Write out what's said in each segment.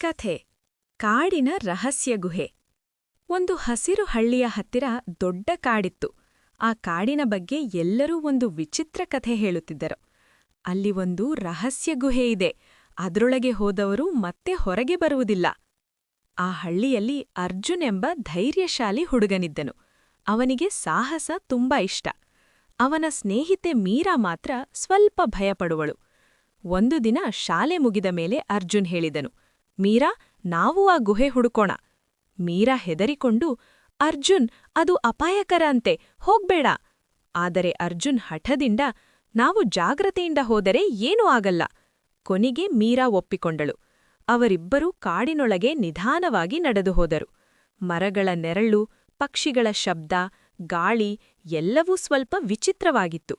ಕಥೆ ಕಾಡಿನ ರಹಸ್ಯ ಗುಹೆ. ಒಂದು ಹಸಿರು ಹಳ್ಳಿಯ ಹತ್ತಿರ ದೊಡ್ಡ ಕಾಡಿತ್ತು. ಆ ಕಾಡಿನ ಬಗ್ಗೆ ಎಲ್ಲರೂ ಒಂದು ವಿಚಿತ್ರ ಕಥೆ ಹೇಳುತ್ತಿದ್ದರು. ಅಲ್ಲಿ ಒಂದು ರಹಸ್ಯ ಗುಹೆ ಇದೆ, ಅದ್ರೊಳಗೆ ಹೋದವರು ಮತ್ತೆ ಹೊರಗೆ ಬರುವುದಿಲ್ಲ. ಆ ಹಳ್ಳಿಯಲ್ಲಿ ಅರ್ಜುನ್ ಎಂಬ ಧೈರ್ಯಶಾಲಿ ಹುಡುಗನಿದ್ದನು. ಅವನಿಗೆ ಸಾಹಸ ತುಂಬಾ ಇಷ್ಟ. ಅವನ ಸ್ನೇಹಿತೆ ಮೀರಾ ಮಾತ್ರ ಸ್ವಲ್ಪ ಭಯಪಡುವಳು. ಒಂದು ದಿನ ಶಾಲೆ ಮುಗಿದ ಮೇಲೆ ಅರ್ಜುನ್ ಹೇಳಿದನು, ಮೀರಾ, ನಾವೂ ಆ ಗುಹೆ ಹುಡುಕೋಣ. ಮೀರಾ ಹೆದರಿಕೊಂಡು, ಅರ್ಜುನ್, ಅದು ಅಪಾಯಕರ ಅಂತೆ, ಹೋಗ್ಬೇಡ. ಆದರೆ ಅರ್ಜುನ್ ಹಠದಿಂದ, ನಾವು ಜಾಗ್ರತೆಯಿಂದ ಹೋದರೆ ಏನೂ ಆಗಲ್ಲ. ಕೊನೆಗೆ ಮೀರಾ ಒಪ್ಪಿಕೊಂಡಳು. ಅವರಿಬ್ಬರೂ ಕಾಡಿನೊಳಗೆ ನಿಧಾನವಾಗಿ ನಡೆದು ಹೋದರು. ಮರಗಳ ನೆರಳು, ಪಕ್ಷಿಗಳ ಶಬ್ದ, ಗಾಳಿ ಎಲ್ಲವೂ ಸ್ವಲ್ಪ ವಿಚಿತ್ರವಾಗಿತ್ತು.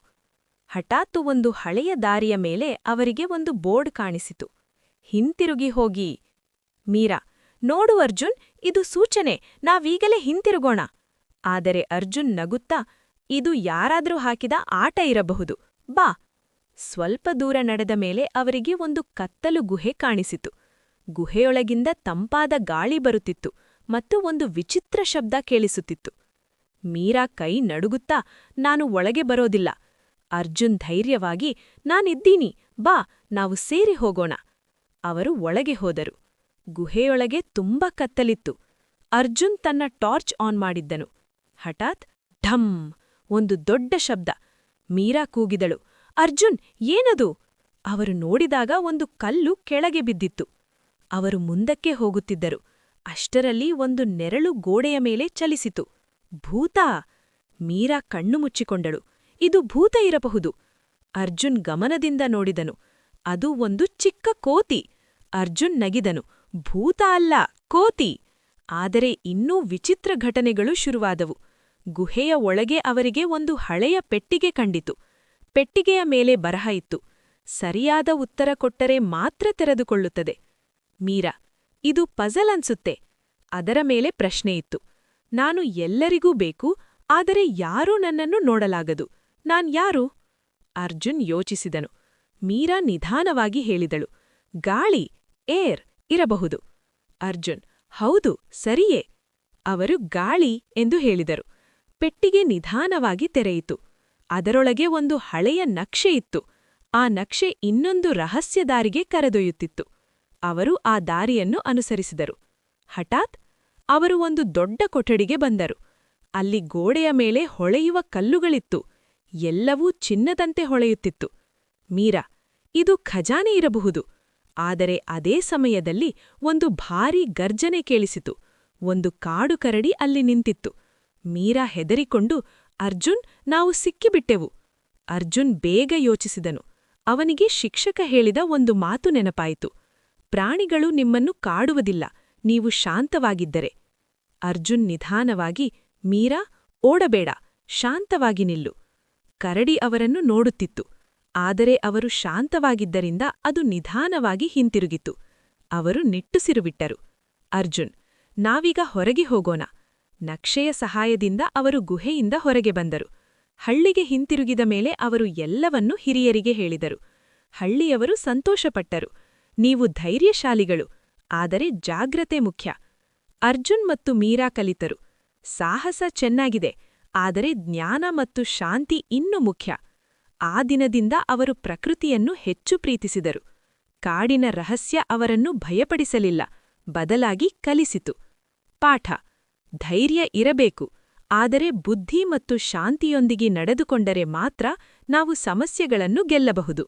ಹಠಾತ್ತು ಒಂದು ಹಳೆಯ ದಾರಿಯ ಮೇಲೆ ಅವರಿಗೆ ಒಂದು ಬೋರ್ಡ್ ಕಾಣಿಸಿತು. ಹಿಂತಿರುಗಿ ಹೋಗಿ. ಮೀರಾ, ನೋಡು ಅರ್ಜುನ್, ಇದು ಸೂಚನೆ, ನಾವೀಗಲೇ ಹಿಂತಿರುಗೋಣ. ಆದರೆ ಅರ್ಜುನ್ ನಗುತ್ತಾ, ಇದು ಯಾರಾದ್ರೂ ಹಾಕಿದ ಆಟ ಇರಬಹುದು, ಬಾ. ಸ್ವಲ್ಪ ದೂರ ನಡೆದ ಮೇಲೆ ಅವರಿಗೆ ಒಂದು ಕತ್ತಲು ಗುಹೆ ಕಾಣಿಸಿತು. ಗುಹೆಯೊಳಗಿಂದ ತಂಪಾದ ಗಾಳಿ ಬರುತ್ತಿತ್ತು ಮತ್ತು ಒಂದು ವಿಚಿತ್ರ ಶಬ್ದ ಕೇಳಿಸುತ್ತಿತ್ತು. ಮೀರಾ ಕೈ ನಡುಗುತ್ತಾ, ನಾನು ಒಳಗೆ ಬರೋದಿಲ್ಲ. ಅರ್ಜುನ್ ಧೈರ್ಯವಾಗಿ, ನಾನಿದ್ದೀನಿ, ಬಾ, ನಾವು ಸೇರಿ ಹೋಗೋಣ. ಅವರು ಒಳಗೆ ಹೋದರು. ಗುಹೆಯೊಳಗೆ ತುಂಬಾ ಕತ್ತಲಿತ್ತು. ಅರ್ಜುನ್ ತನ್ನ ಟಾರ್ಚ್ ಆನ್ ಮಾಡಿದ್ದನು. ಹಠಾತ್ ಢಮ್, ಒಂದು ದೊಡ್ಡ ಶಬ್ದ. ಮೀರಾ ಕೂಗಿದಳು, ಅರ್ಜುನ್, ಏನದು? ಅವರು ನೋಡಿದಾಗ ಒಂದು ಕಲ್ಲು ಕೆಳಗೆ ಬಿದ್ದಿತ್ತು. ಅವರು ಮುಂದಕ್ಕೆ ಹೋಗುತ್ತಿದ್ದರು. ಅಷ್ಟರಲ್ಲಿ ಒಂದು ನೆರಳು ಗೋಡೆಯ ಮೇಲೆ ಚಲಿಸಿತು. ಭೂತ! ಮೀರಾ ಕಣ್ಣು ಮುಚ್ಚಿಕೊಂಡಳು. ಇದು ಭೂತ ಇರಬಹುದು. ಅರ್ಜುನ್ ಗಮನದಿಂದ ನೋಡಿದನು. ಅದು ಒಂದು ಚಿಕ್ಕ ಕೋತಿ. ಅರ್ಜುನ್ ನಗಿದನು, ಭೂತ ಅಲ್ಲ, ಕೋತಿ. ಆದರೆ ಇನ್ನೂ ವಿಚಿತ್ರ ಘಟನೆಗಳು ಶುರುವಾದವು. ಗುಹೆಯ ಒಳಗೆ ಅವರಿಗೆ ಒಂದು ಹಳೆಯ ಪೆಟ್ಟಿಗೆ ಕಂಡಿತು. ಪೆಟ್ಟಿಗೆಯ ಮೇಲೆ ಬರಹ ಇತ್ತು, ಸರಿಯಾದ ಉತ್ತರ ಕೊಟ್ಟರೆ ಮಾತ್ರ ತೆರೆದುಕೊಳ್ಳುತ್ತದೆ. ಮೀರಾ, ಇದು ಪಜಲ್ ಅನ್ಸುತ್ತೆ. ಅದರ ಮೇಲೆ ಪ್ರಶ್ನೆಯಿತ್ತು, ನಾನು ಎಲ್ಲರಿಗೂ ಬೇಕು, ಆದರೆ ಯಾರೂ ನನ್ನನ್ನು ನೋಡಲಾಗದು. ನಾನ್ಯಾರು? ಅರ್ಜುನ್ ಯೋಚಿಸಿದನು. ಮೀರಾ ನಿಧಾನವಾಗಿ ಹೇಳಿದಳು, ಗಾಳಿ, ಏರ್ ಇರಬಹುದು. ಅರ್ಜುನ್, ಹೌದು, ಸರಿಯೇ. ಅವರು ಗಾಳಿ ಎಂದು ಹೇಳಿದರು. ಪೆಟ್ಟಿಗೆ ನಿಧಾನವಾಗಿ ತೆರೆಯಿತು. ಅದರೊಳಗೆ ಒಂದು ಹಳೆಯ ನಕ್ಷೆ ಇತ್ತು. ಆ ನಕ್ಷೆ ಇನ್ನೊಂದು ರಹಸ್ಯ ದಾರಿಗೆ ಕರೆದೊಯ್ಯುತ್ತಿತ್ತು. ಅವರು ಆ ದಾರಿಯನ್ನು ಅನುಸರಿಸಿದರು. ಹಠಾತ್ ಅವರು ಒಂದು ದೊಡ್ಡ ಕೊಠಡಿಗೆ ಬಂದರು. ಅಲ್ಲಿ ಗೋಡೆಯ ಮೇಲೆ ಹೊಳೆಯುವ ಕಲ್ಲುಗಳಿತ್ತು. ಎಲ್ಲವೂ ಚಿನ್ನದಂತೆ ಹೊಳೆಯುತ್ತಿತ್ತು. ಮೀರಾ, ಇದು ಖಜಾನೆ ಇರಬಹುದು. ಆದರೆ ಅದೇ ಸಮಯದಲ್ಲಿ ಒಂದು ಭಾರೀ ಗರ್ಜನೆ ಕೇಳಿಸಿತು. ಒಂದು ಕಾಡು ಕರಡಿ ಅಲ್ಲಿ ನಿಂತಿತ್ತು. ಮೀರಾ ಹೆದರಿಕೊಂಡು, ಅರ್ಜುನ್, ನಾವು ಸಿಕ್ಕಿಬಿಟ್ಟೆವು. ಅರ್ಜುನ್ ಬೇಗ ಯೋಚಿಸಿದನು. ಅವನಿಗೆ ಶಿಕ್ಷಕ ಹೇಳಿದ ಒಂದು ಮಾತು ನೆನಪಾಯಿತು, ಪ್ರಾಣಿಗಳು ನಿಮ್ಮನ್ನು ಕಾಡುವುದಿಲ್ಲ, ನೀವು ಶಾಂತವಾಗಿದ್ದರೆ. ಅರ್ಜುನ್ ನಿಧಾನವಾಗಿ, ಮೀರಾ, ಓಡಬೇಡ, ಶಾಂತವಾಗಿ ನಿಲ್ಲು. ಕರಡಿ ಅವರನ್ನು ನೋಡುತ್ತಿತ್ತು. ಆದರೆ ಅವರು ಶಾಂತವಾಗಿದ್ದರಿಂದ ಅದು ನಿಧಾನವಾಗಿ ಹಿಂತಿರುಗಿತು. ಅವರು ನಿಟ್ಟುಸಿರುಬಿಟ್ಟರು. ಅರ್ಜುನ್, ನಾವೀಗ ಹೊರಗೆ ಹೋಗೋಣ. ನಕ್ಷೆಯ ಸಹಾಯದಿಂದ ಅವರು ಗುಹೆಯಿಂದ ಹೊರಗೆ ಬಂದರು. ಹಳ್ಳಿಗೆ ಹಿಂತಿರುಗಿದ ಮೇಲೆ ಅವರು ಎಲ್ಲವನ್ನೂ ಹಿರಿಯರಿಗೆ ಹೇಳಿದರು. ಹಳ್ಳಿಯವರು ಸಂತೋಷಪಟ್ಟರು. ನೀವು ಧೈರ್ಯಶಾಲಿಗಳು, ಆದರೆ ಜಾಗ್ರತೆ ಮುಖ್ಯ. ಅರ್ಜುನ್ ಮತ್ತು ಮೀರಾ ಕಲಿತರು. ಸಾಹಸ ಚೆನ್ನಾಗಿದೆ, ಆದರೆ ಜ್ಞಾನ ಮತ್ತು ಶಾಂತಿ ಇನ್ನೂ ಮುಖ್ಯ. ಆ ದಿನದಿಂದ ಅವರು ಪ್ರಕೃತಿಯನ್ನು ಹೆಚ್ಚು ಪ್ರೀತಿಸಿದರು. ಕಾಡಿನ ರಹಸ್ಯ ಅವರನ್ನು ಭಯಪಡಿಸಲಿಲ್ಲ, ಬದಲಾಗಿ ಕಲಿಸಿತು. ಪಾಠ: ಧೈರ್ಯ ಇರಬೇಕು, ಆದರೆ ಬುದ್ಧಿ ಮತ್ತು ಶಾಂತಿಯೊಂದಿಗೆ ನಡೆದುಕೊಂಡರೆ ಮಾತ್ರ ನಾವು ಸಮಸ್ಯೆಗಳನ್ನು ಗೆಲ್ಲಬಹುದು.